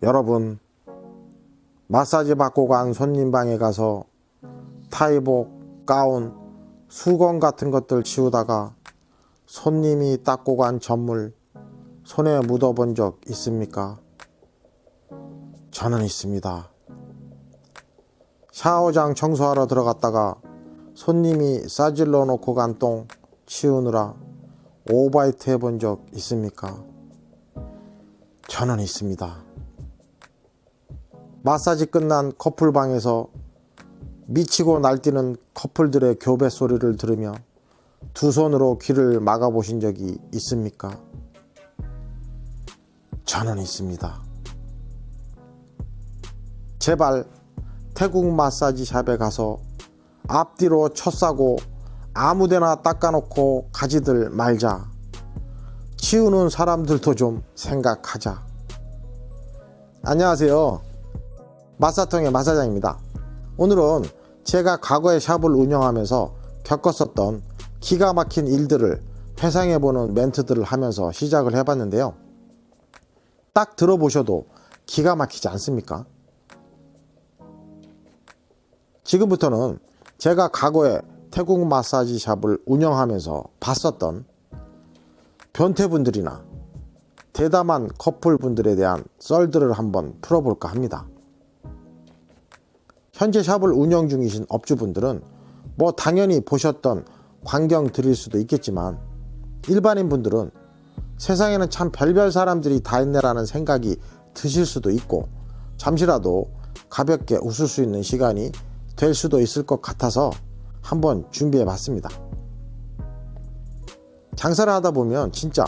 여러분, 마사지 받고 간 손님 방에 가서 타이복, 가운, 수건 같은 것들 치우다가 손님이 닦고 간 전물 손에 묻어본 적 있습니까? 저는 있습니다. 샤워장 청소하러 들어갔다가 손님이 싸질러 놓고 간 똥 치우느라 오바이트 해본 적 있습니까? 저는 있습니다. 마사지 끝난 커플방에서 미치고 날뛰는 커플들의 교배 소리를 들으며 두 손으로 귀를 막아보신 적이 있습니까? 저는 있습니다. 제발 태국 마사지 샵에 가서 앞뒤로 쳐싸고 아무데나 닦아놓고 가지들 말자. 치우는 사람들도 좀 생각하자. 안녕하세요. 마사통의 마사장입니다. 오늘은 제가 과거에 샵을 운영하면서 겪었었던 기가 막힌 일들을 회상해보는 멘트들을 하면서 시작을 해봤는데요. 딱 들어보셔도 기가 막히지 않습니까? 지금부터는 제가 과거에 태국 마사지 샵을 운영하면서 봤었던 변태분들이나 대담한 커플분들에 대한 썰들을 한번 풀어볼까 합니다. 현재 샵을 운영 중이신 업주분들은 뭐 당연히 보셨던 광경들일 수도 있겠지만 일반인 분들은 세상에는 참 별별 사람들이 다 있네라는 생각이 드실 수도 있고 잠시라도 가볍게 웃을 수 있는 시간이 될 수도 있을 것 같아서 한번 준비해 봤습니다. 장사를 하다 보면 진짜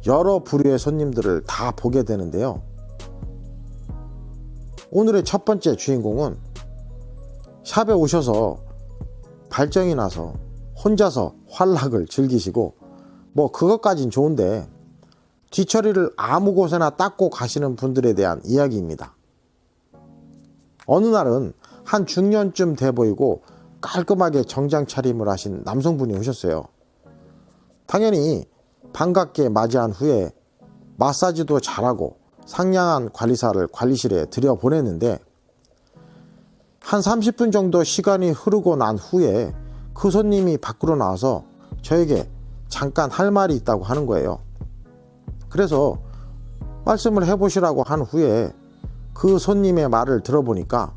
여러 부류의 손님들을 다 보게 되는데요. 오늘의 첫 번째 주인공은 샵에 오셔서 발정이 나서 혼자서 환락을 즐기시고 뭐 그것까진 좋은데 뒤처리를 아무 곳에나 닦고 가시는 분들에 대한 이야기입니다. 어느 날은 한 중년쯤 돼 보이고 깔끔하게 정장 차림을 하신 남성분이 오셨어요. 당연히 반갑게 맞이한 후에 마사지도 잘하고 상냥한 관리사를 관리실에 들여보냈는데 한 30분 정도 시간이 흐르고 난 후에 그 손님이 밖으로 나와서 저에게 잠깐 할 말이 있다고 하는 거예요. 그래서 말씀을 해보시라고 한 후에 그 손님의 말을 들어보니까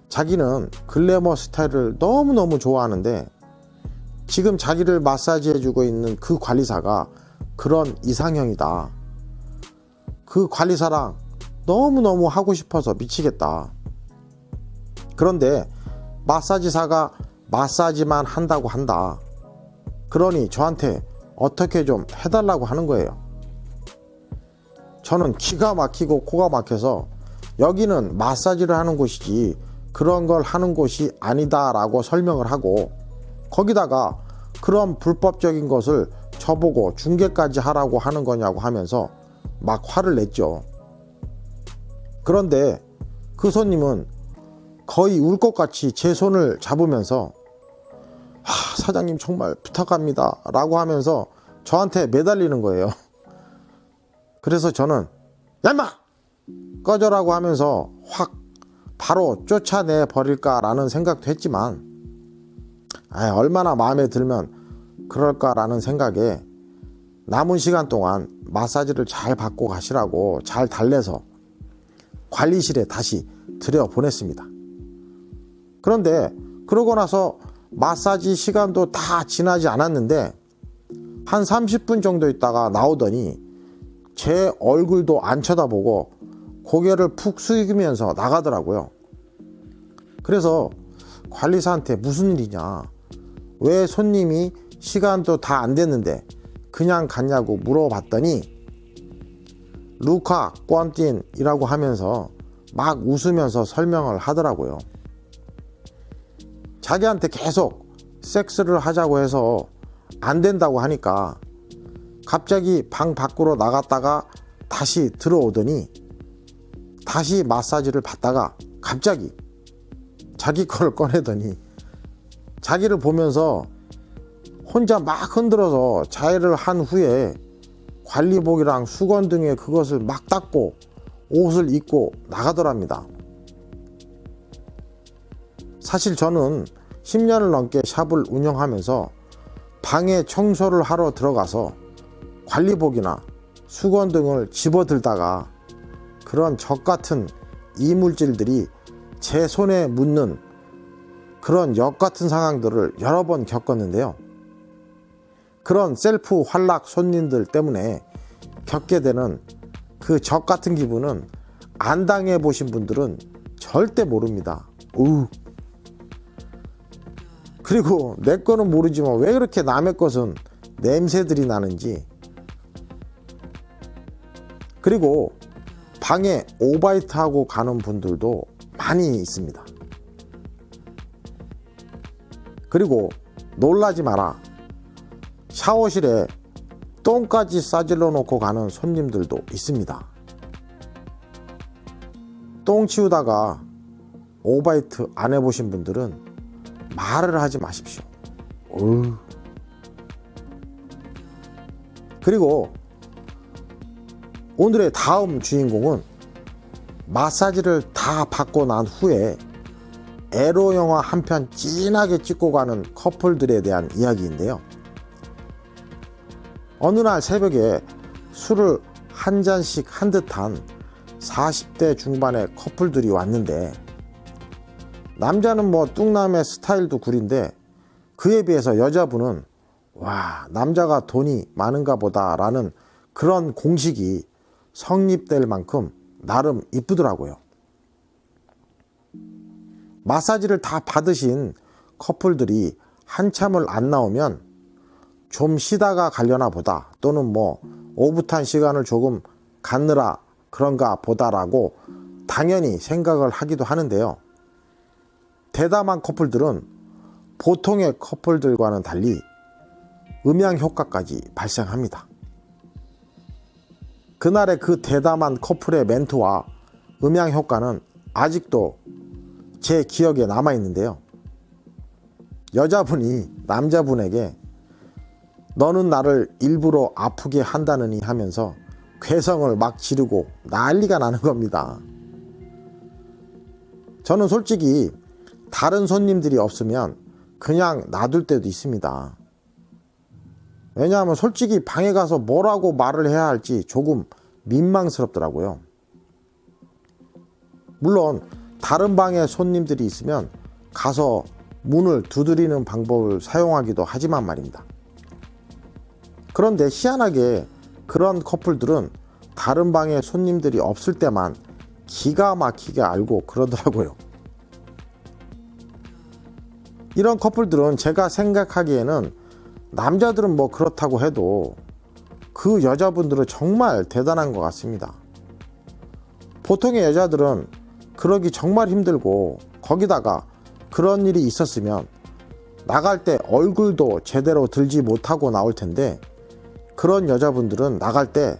자기는 글래머 스타일을 너무너무 좋아하는데 지금 자기를 마사지 해주고 있는 그 관리사가 그런 이상형이다. 그 관리사랑 너무너무 하고 싶어서 미치겠다. 그런데 마사지사가 마사지만 한다고 한다. 그러니 저한테 어떻게 좀 해달라고 하는 거예요. 저는 기가 막히고 코가 막혀서 여기는 마사지를 하는 곳이지 그런 걸 하는 곳이 아니다 라고 설명을 하고 거기다가 그런 불법적인 것을 저보고 중개까지 하라고 하는 거냐고 하면서 막 화를 냈죠. 그런데 그 손님은 거의 울 것 같이 제 손을 잡으면서 사장님 정말 부탁합니다 라고 하면서 저한테 매달리는 거예요. 그래서 저는 야 인마 꺼져라고 하면서 확 바로 쫓아내 버릴까 라는 생각도 했지만 얼마나 마음에 들면 그럴까 라는 생각에 남은 시간 동안 마사지를 잘 받고 가시라고 잘 달래서 관리실에 다시 들여보냈습니다. 그런데 그러고 나서 마사지 시간도 다 지나지 않았는데 한 30분 정도 있다가 나오더니 제 얼굴도 안 쳐다보고 고개를 푹 숙이면서 나가더라고요. 그래서 관리사한테 무슨 일이냐, 왜 손님이 시간도 다 안 됐는데 그냥 갔냐고 물어봤더니 루카 꼰틴이라고 하면서 막 웃으면서 설명을 하더라고요. 자기한테 계속 섹스를 하자고 해서 안 된다고 하니까 갑자기 방 밖으로 나갔다가 다시 들어오더니 다시 마사지를 받다가 갑자기 자기 거를 꺼내더니 자기를 보면서 혼자 막 흔들어서 자해를 한 후에 관리복이랑 수건 등에 그것을 막 닦고 옷을 입고 나가더랍니다. 사실 저는 10년을 넘게 샵을 운영하면서 방에 청소를 하러 들어가서 관리복이나 수건 등을 집어들다가 그런 적 같은 이물질들이 제 손에 묻는 그런 역 같은 상황들을 여러 번 겪었는데요. 그런 셀프 환락 손님들 때문에 겪게 되는 그 적 같은 기분은 안 당해 보신 분들은 절대 모릅니다. 그리고 내 거는 모르지만 왜 그렇게 남의 것은 냄새들이 나는지, 그리고 방에 오바이트 하고 가는 분들도 많이 있습니다. 그리고 놀라지 마라, 샤워실에 똥까지 싸질러 놓고 가는 손님들도 있습니다. 똥 치우다가 오바이트 안 해보신 분들은 말을 하지 마십시오. 그리고 오늘의 다음 주인공은 마사지를 다 받고 난 후에 에로 영화 한 편 진하게 찍고 가는 커플들에 대한 이야기인데요. 어느 날 새벽에 술을 한 잔씩 한 듯한 40대 중반의 커플들이 왔는데, 남자는 뭐 뚱남의 스타일도 구린데 그에 비해서 여자분은 와, 남자가 돈이 많은가 보다 라는 그런 공식이 성립될 만큼 나름 이쁘더라고요. 마사지를 다 받으신 커플들이 한참을 안 나오면 좀 쉬다가 가려나 보다, 또는 뭐 오붓한 시간을 조금 갖느라 그런가 보다라고 당연히 생각을 하기도 하는데요. 대담한 커플들은 보통의 커플들과는 달리 음향 효과까지 발생합니다. 그날의 그 대담한 커플의 멘트와 음향 효과는 아직도 제 기억에 남아있는데요. 여자분이 남자분에게 너는 나를 일부러 아프게 한다느니 하면서 괴성을 막 지르고 난리가 나는 겁니다. 저는 솔직히 다른 손님들이 없으면 그냥 놔둘 때도 있습니다. 왜냐하면 솔직히 방에 가서 뭐라고 말을 해야 할지 조금 민망스럽더라고요. 물론 다른 방에 손님들이 있으면 가서 문을 두드리는 방법을 사용하기도 하지만 말입니다. 그런데 희한하게 그런 커플들은 다른 방에 손님들이 없을 때만 기가 막히게 알고 그러더라고요. 이런 커플들은 제가 생각하기에는 남자들은 뭐 그렇다고 해도 그 여자분들은 정말 대단한 것 같습니다. 보통의 여자들은 그러기 정말 힘들고, 거기다가 그런 일이 있었으면 나갈 때 얼굴도 제대로 들지 못하고 나올 텐데, 그런 여자분들은 나갈 때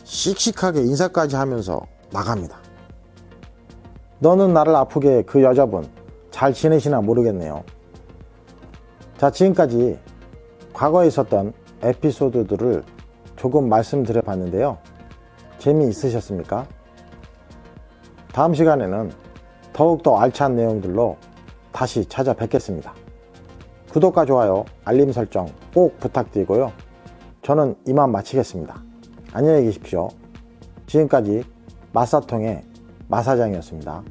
씩씩하게 인사까지 하면서 나갑니다. 너는 나를 아프게 그 여자분 잘 지내시나 모르겠네요. 자, 지금까지 과거에 있었던 에피소드들을 조금 말씀드려 봤는데요. 재미있으셨습니까? 다음 시간에는 더욱더 알찬 내용들로 다시 찾아뵙겠습니다. 구독과 좋아요, 알림 설정 꼭 부탁드리고요. 저는 이만 마치겠습니다. 안녕히 계십시오. 지금까지 마사통의 마사장이었습니다.